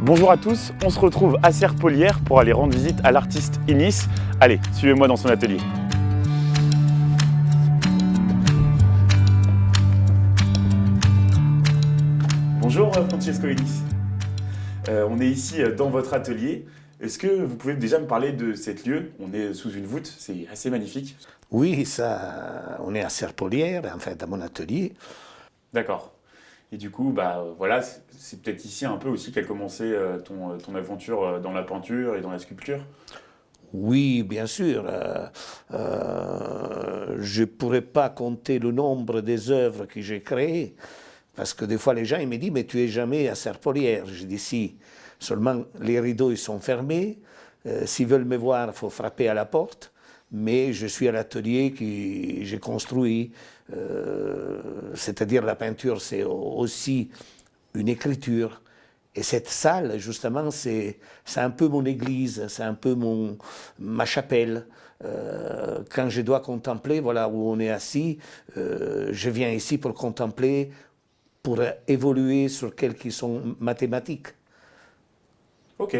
Bonjour à tous, on se retrouve à Serpollière pour aller rendre visite à l'artiste Inis. Allez, suivez-moi dans son atelier. Bonjour Francesco Inis. On est ici dans votre atelier. Est-ce que vous pouvez déjà me parler de cet lieu? On est sous une voûte, c'est assez magnifique. Oui, ça, on est à Serpollière, en fait, à mon atelier. D'accord. Et du coup, voilà, c'est peut-être ici un peu aussi qu'a commencé ton aventure dans la peinture et dans la sculpture. Oui, bien sûr. Je ne pourrais pas compter le nombre des œuvres que j'ai créées, parce que des fois les gens ils me disent mais tu es jamais à Serpollière. Je dis si, seulement les rideaux ils sont fermés. S'ils veulent me voir, il faut frapper à la porte. Mais je suis à l'atelier que j'ai construit. C'est-à-dire la peinture, c'est aussi une écriture. Et cette salle, justement, c'est un peu mon église, c'est un peu ma chapelle. Quand je dois contempler, voilà où on est assis, je viens ici pour contempler, pour évoluer sur quelques sont mathématiques. Ok,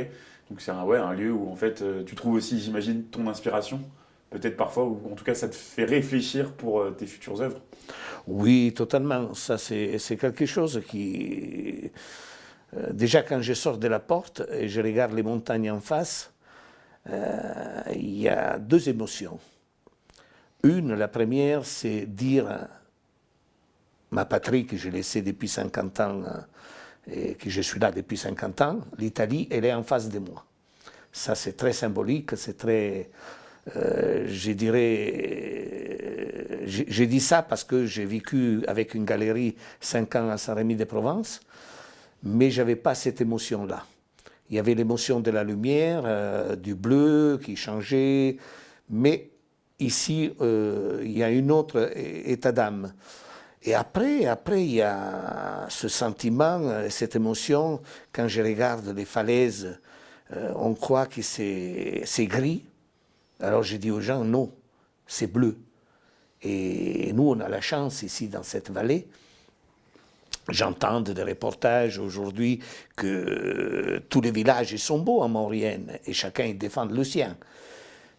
donc c'est un lieu où en fait tu trouves aussi, j'imagine, ton inspiration, peut-être parfois, ou en tout cas ça te fait réfléchir pour tes futures œuvres. Oui, totalement. Ça, c'est quelque chose qui... déjà, quand je sors de la porte et je regarde les montagnes en face, il y a deux émotions. La première, c'est dire ma patrie que j'ai laissée depuis 50 ans et que je suis là depuis 50 ans, l'Italie, elle est en face de moi. Ça, c'est très symbolique, c'est très... je dirais... J'ai dit ça parce que j'ai vécu avec une galerie 5 ans à Saint-Rémy-de-Provence, mais je n'avais pas cette émotion-là. Il y avait l'émotion de la lumière, du bleu qui changeait, mais ici, il y a une autre état d'âme. Et après, il y a ce sentiment, cette émotion, quand je regarde les falaises, on croit que c'est gris. Alors je dis aux gens, non, c'est bleu. Et nous, on a la chance ici, dans cette vallée. J'entends des reportages aujourd'hui que tous les villages ils sont beaux en Maurienne et chacun il défend le sien.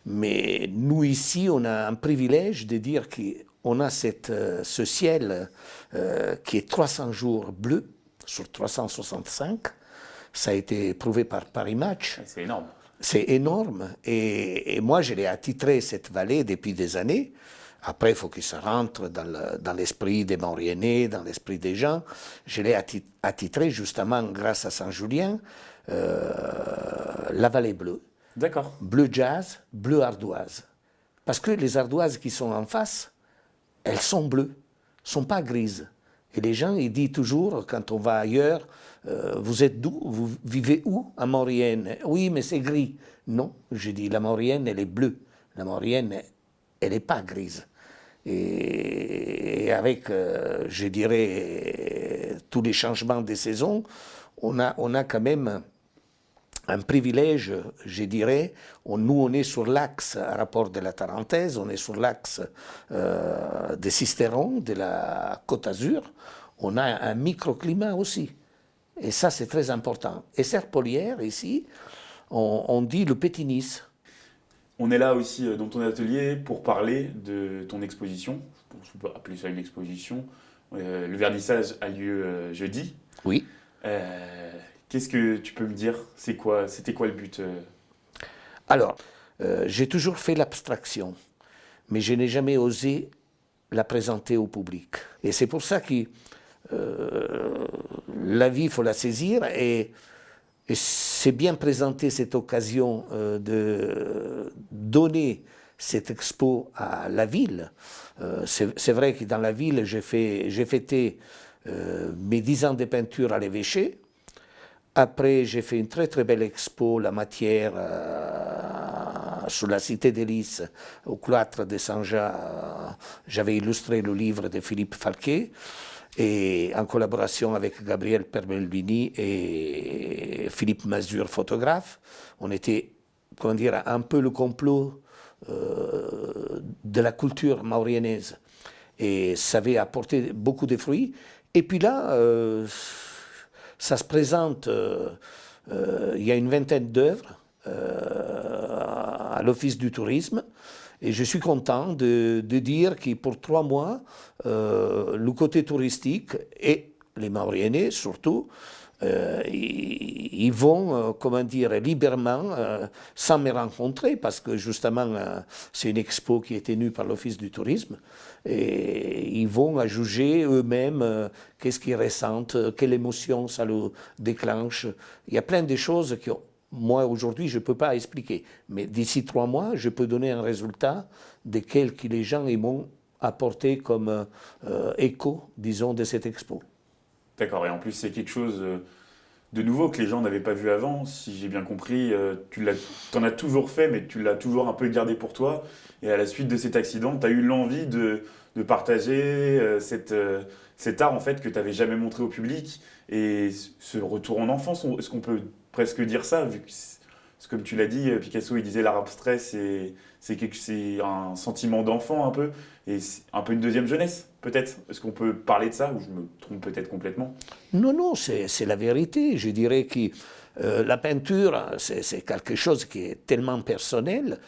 Mais nous ici, on a un privilège de dire qu'on a ce ciel qui est 300 jours bleu sur 365. Ça a été prouvé par Paris Match. C'est énorme. C'est énorme. Et moi, je l'ai attitré, cette vallée, depuis des années. Après, il faut que ça rentre dans l'esprit des Mauriennais, dans l'esprit des gens. Je l'ai attitré justement grâce à Saint-Julien, la vallée bleue. D'accord. Bleu jazz, bleu ardoise. Parce que les ardoises qui sont en face, elles sont bleues, ne sont pas grises. Et les gens, ils disent toujours, quand on va ailleurs, vous êtes d'où? Vous vivez où? En Maurienne. Oui, mais c'est gris. Non, je dis, la Maurienne, elle est bleue. La Maurienne, elle n'est pas grise. Et avec, je dirais, tous les changements des saisons, on a quand même un privilège, je dirais. Nous, on est sur l'axe, à rapport de la Tarentaise, on est sur l'axe des Cisterons, de la Côte d'Azur. On a un microclimat aussi. Et ça, c'est très important. Et Serpollière, ici, on dit le Petit Nice. On est là aussi dans ton atelier pour parler de ton exposition. On peut appeler ça une exposition. Le vernissage a lieu jeudi. Oui. Qu'est-ce que tu peux me dire? C'était quoi le but? Alors, j'ai toujours fait l'abstraction, mais je n'ai jamais osé la présenter au public. Et c'est pour ça que la vie, il faut la saisir et c'est bien présenter cette occasion de donner cette expo à la ville. C'est vrai que dans la ville, j'ai fêté mes 10 ans de peinture à l'évêché. Après, j'ai fait une très très belle expo, la matière, sur la cité des Lys, au cloître de Saint-Jean. J'avais illustré le livre de Philippe Falquet, et en collaboration avec Gabriel Permelvini et Philippe Mazur, photographe. On était, comment dire, un peu le complot de la culture mauriennaise. Et ça avait apporté beaucoup de fruits. Et puis là, ça se présente il y a une vingtaine d'œuvres à l'Office du tourisme. Et je suis content de dire que pour 3 mois, le côté touristique et les Mauriennais surtout, ils vont, comment dire, librement, sans me rencontrer, parce que justement, c'est une expo qui est tenue par l'Office du tourisme, et ils vont à juger eux-mêmes qu'est-ce qu'ils ressentent, quelle émotion ça le déclenche. Il y a plein de choses que moi, aujourd'hui, je ne peux pas expliquer. Mais d'ici 3 mois, je peux donner un résultat de quel que les gens m'ont apporté comme écho, disons, de cette expo. D'accord, et en plus c'est quelque chose de nouveau que les gens n'avaient pas vu avant, si j'ai bien compris. T'en as toujours fait, mais tu l'as toujours un peu gardé pour toi. Et à la suite de cet accident, tu as eu l'envie de partager cet art en fait que tu n'avais jamais montré au public. Et ce retour en enfance, est-ce qu'on peut presque dire ça, vu que, comme tu l'as dit, Picasso il disait l'art abstrait, c'est un sentiment d'enfant un peu, et c'est un peu une deuxième jeunesse, peut-être. Est-ce qu'on peut parler de ça, ou je me trompe peut-être complètement? Non, non, c'est la vérité. Je dirais que la peinture, c'est quelque chose qui est tellement personnel,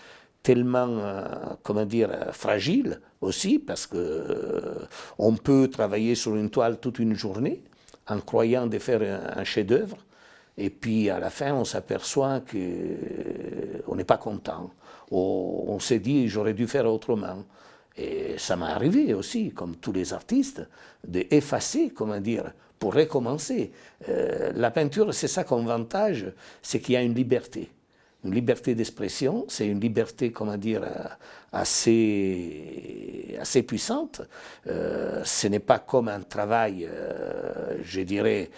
tellement, comment dire, fragile aussi, parce que on peut travailler sur une toile toute une journée en croyant de faire un chef-d'œuvre, et puis à la fin, on s'aperçoit qu'on n'est pas content. On s'est dit, j'aurais dû faire autrement. Et ça m'est arrivé aussi, comme tous les artistes, d'effacer, comment dire, pour recommencer. La peinture, c'est ça comme avantage, c'est qu'il y a une liberté. Une liberté d'expression, c'est une liberté, comment dire, assez puissante. Ce n'est pas comme un travail, je dirais,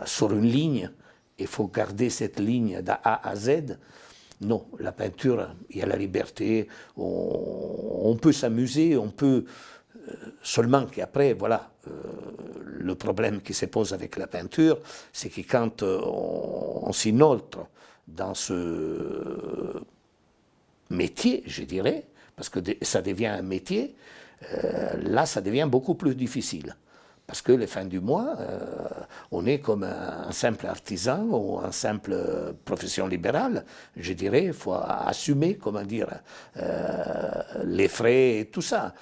sur une ligne. Il faut garder cette ligne d'A à Z. Non, la peinture, il y a la liberté, on peut s'amuser, on peut... Seulement qu'après, voilà, le problème qui se pose avec la peinture, c'est que quand on s'inoltre dans ce métier, je dirais, parce que ça devient un métier, là, ça devient beaucoup plus difficile. Parce que les fins du mois, on est comme un simple artisan ou un simple profession libérale. Je dirais, il faut assumer, comment dire, les frais et tout ça.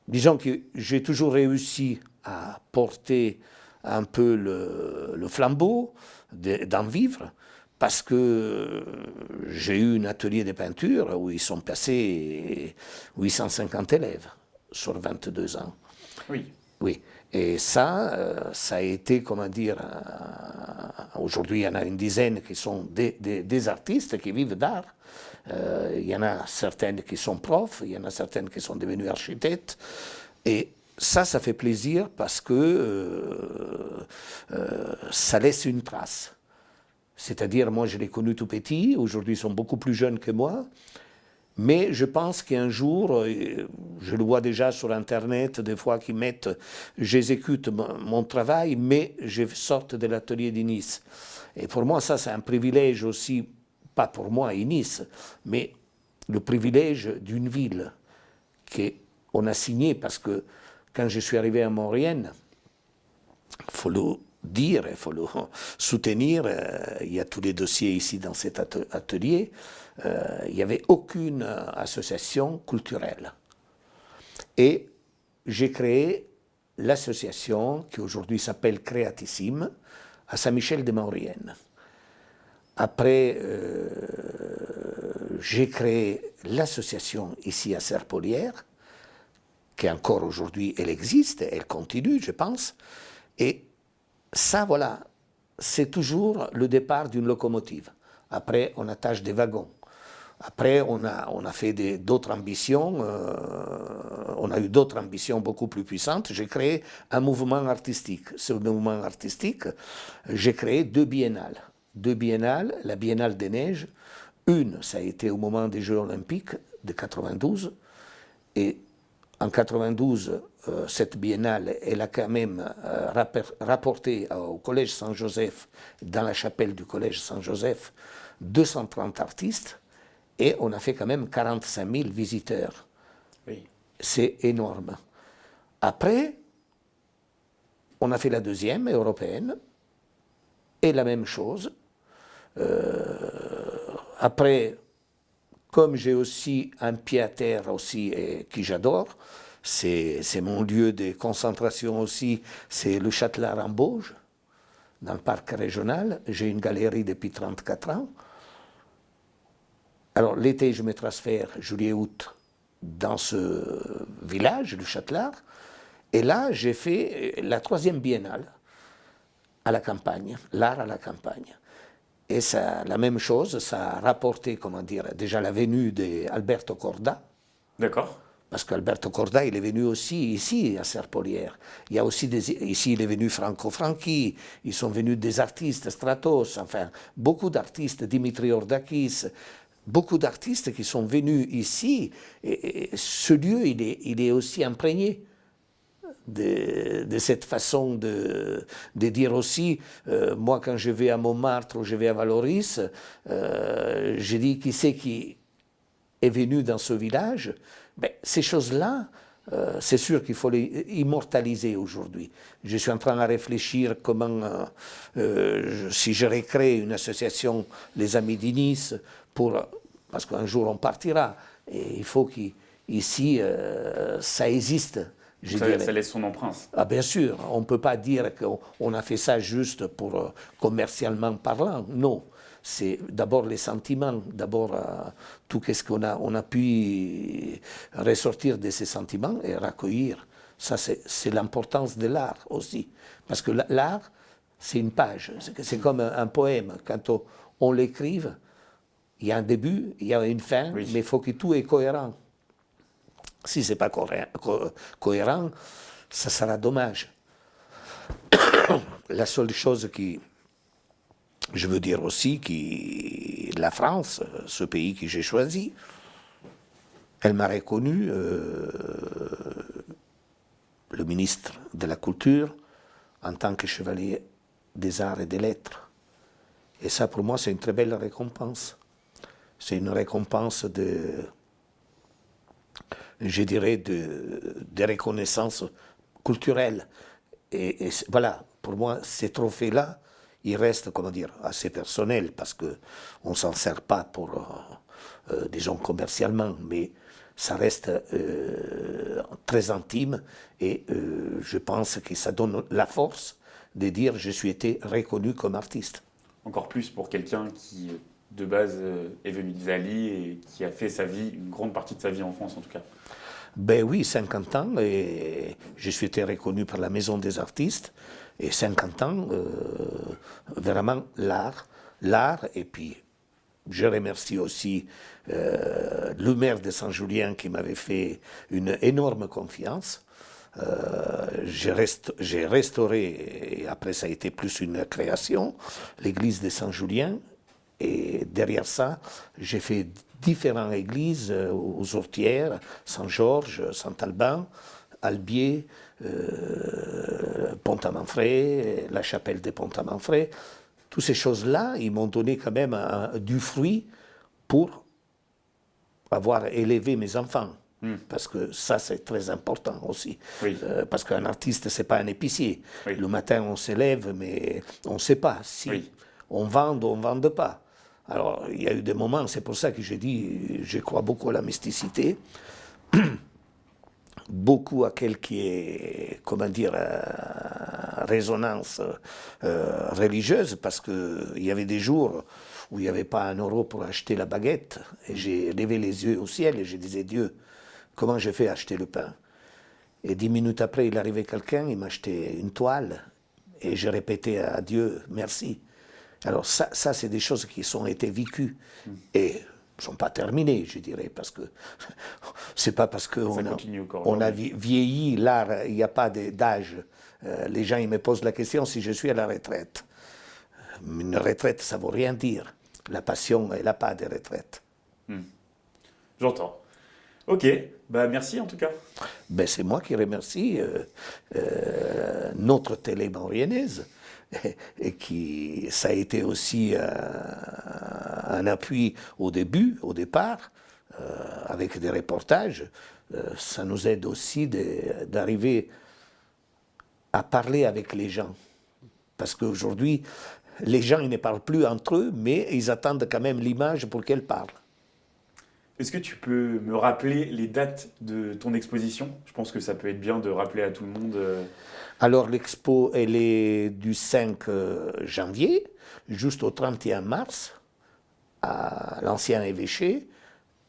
Disons que j'ai toujours réussi à porter un peu le flambeau d'en vivre, parce que j'ai eu un atelier de peinture où ils sont passés 850 élèves sur 22 ans. Oui. Oui, et ça a été, comment dire, aujourd'hui il y en a une dizaine qui sont des artistes qui vivent d'art. Il y en a certaines qui sont profs, il y en a certaines qui sont devenues architectes. Et ça fait plaisir parce que ça laisse une trace. C'est-à-dire, moi je l'ai connu tout petit, aujourd'hui ils sont beaucoup plus jeunes que moi. Mais je pense qu'un jour, je le vois déjà sur Internet, des fois qu'ils mettent, j'exécute mon travail, mais je sorte de l'atelier de Nice. Et pour moi, ça, c'est un privilège aussi, pas pour moi à Nice, mais le privilège d'une ville qu'on a signé, parce que quand je suis arrivé à Maurienne, il faut le dire, il faut le soutenir, il y a tous les dossiers ici dans cet atelier, il n'y avait aucune association culturelle. Et j'ai créé l'association qui aujourd'hui s'appelle Créatissime à Saint-Michel-de-Maurienne. Après, j'ai créé l'association ici à Serpollière, qui encore aujourd'hui, elle existe, elle continue, je pense. Et ça, voilà, c'est toujours le départ d'une locomotive. Après, on attache des wagons. Après, on a fait d'autres ambitions, on a eu d'autres ambitions beaucoup plus puissantes. J'ai créé un mouvement artistique. Ce mouvement artistique, j'ai créé 2 biennales. 2 biennales, la Biennale des Neiges. Une, ça a été au moment des Jeux Olympiques de 92. Et en 92, cette biennale, elle a quand même rapporté au Collège Saint-Joseph, dans la chapelle du Collège Saint-Joseph, 230 artistes. Et on a fait quand même 45 000 visiteurs. Oui. C'est énorme. Après, on a fait la deuxième, européenne, Et la même chose. Après, comme j'ai aussi un pied à terre aussi, et qui j'adore, c'est mon lieu de concentration aussi, c'est le Châtelard en Bauge, dans le parc régional. J'ai une galerie depuis 34 ans. Alors l'été, je me transfère, juillet-août, dans ce village, le Châtelard. Et là, j'ai fait la 3e biennale à la campagne, l'art à la campagne. Et ça, la même chose, ça a rapporté, comment dire, déjà la venue d'Alberto Corda. D'accord. Parce qu'Alberto Corda, il est venu aussi ici, à Serpollière. Il y a aussi ici, il est venu Franco Franchi, ils sont venus des artistes, Stratos, enfin, beaucoup d'artistes, Dimitri Ordakis, beaucoup d'artistes qui sont venus ici. Et ce lieu, il est aussi imprégné de cette façon de dire aussi, moi quand je vais à Montmartre ou je vais à Valoris, je dis qui c'est qui est venu dans ce village. Ben, ces choses-là, c'est sûr qu'il faut les immortaliser aujourd'hui. Je suis en train de réfléchir comment, si je recrée une association, les Amis de Nice, parce qu'un jour on partira, et il faut qu'ici, ça existe. Ça laisse son empreinte. Ah, bien sûr, on ne peut pas dire qu'on a fait ça juste pour commercialement parlant, non. C'est d'abord les sentiments, d'abord tout ce qu'on a pu ressortir de ces sentiments et recueillir. Ça, c'est l'importance de l'art aussi. Parce que l'art, c'est une page, c'est comme un poème. Quand on l'écrive, il y a un début, il y a une fin, oui. Mais il faut que tout est cohérent. Si ce n'est pas cohérent, ça sera dommage. La seule chose que je veux dire aussi, que la France, ce pays que j'ai choisi, elle m'a reconnu, le ministre de la Culture, en tant que chevalier des arts et des lettres. Et ça, pour moi, c'est une très belle récompense. C'est une récompense je dirais, de reconnaissance culturelle. Et voilà, pour moi, ces trophées-là, ils restent, comment dire, assez personnels, parce qu'on ne s'en sert pas pour, disons, commercialement, mais ça reste très intime, et je pense que ça donne la force de dire « je suis été reconnu comme artiste ». Encore plus pour quelqu'un qui, de base, est venu d'Italie et qui a fait sa vie, une grande partie de sa vie en France en tout cas. Ben oui, 50 ans, et je suis été reconnu par la Maison des artistes, et 50 ans, vraiment l'art, et puis je remercie aussi le maire de Saint-Julien qui m'avait fait une énorme confiance. J'ai restauré, et après ça a été plus une création, l'église de Saint-Julien, et derrière ça, j'ai fait différentes églises aux Ortières, Saint-Georges, Saint-Alban, Albier, Pont-à-Manfred, la chapelle de Pont-à-Manfred. Toutes ces choses-là, ils m'ont donné quand même du fruit pour avoir élevé mes enfants. Parce que ça, c'est très important aussi. Oui. Parce qu'un artiste, ce n'est pas un épicier. Oui. Le matin, on s'élève, mais on ne sait pas si oui. on vend ou on ne vend pas. Alors, il y a eu des moments, c'est pour ça que j'ai dit, je crois beaucoup à la mysticité, beaucoup à quel qui est, comment dire, résonance religieuse, parce qu'il y avait des jours où il n'y avait pas €1 pour acheter la baguette, et j'ai levé les yeux au ciel et je disais, Dieu, comment je fais acheter le pain? Et 10 minutes après, il arrivait quelqu'un, il m'achetait une toile, et je répétais à Dieu, merci. Alors ça c'est des choses qui ont été vécues et ne sont pas terminées, je dirais, parce que c'est pas parce qu'on a vieilli, l'art, il n'y a pas d'âge. Les gens ils me posent la question si je suis à la retraite. Une retraite, ça ne veut rien dire. La passion, elle n'a pas de retraite. J'entends. Ok, bah merci en tout cas. Ben, c'est moi qui remercie notre télé mauriennaise. Et qui, ça a été aussi un appui au départ, avec des reportages. Ça nous aide aussi d'arriver à parler avec les gens. Parce qu'aujourd'hui, les gens ils ne parlent plus entre eux, mais ils attendent quand même l'image pour qu'elle parle. Est-ce que tu peux me rappeler les dates de ton exposition? Je pense que ça peut être bien de rappeler à tout le monde. Alors l'expo, elle est du 5 janvier jusqu'au 31 mars à l'ancien évêché,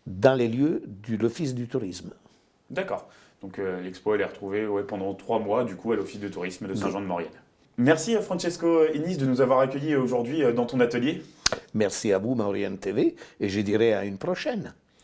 dans les lieux de l'Office du tourisme. D'accord. Donc l'expo, elle est retrouvée pendant 3 mois, du coup, à l'Office de tourisme de Saint-Jean-de-Maurienne. Merci à Francesco Enis de nous avoir accueillis aujourd'hui dans ton atelier. Merci à vous, Maurienne TV, et je dirai à une prochaine.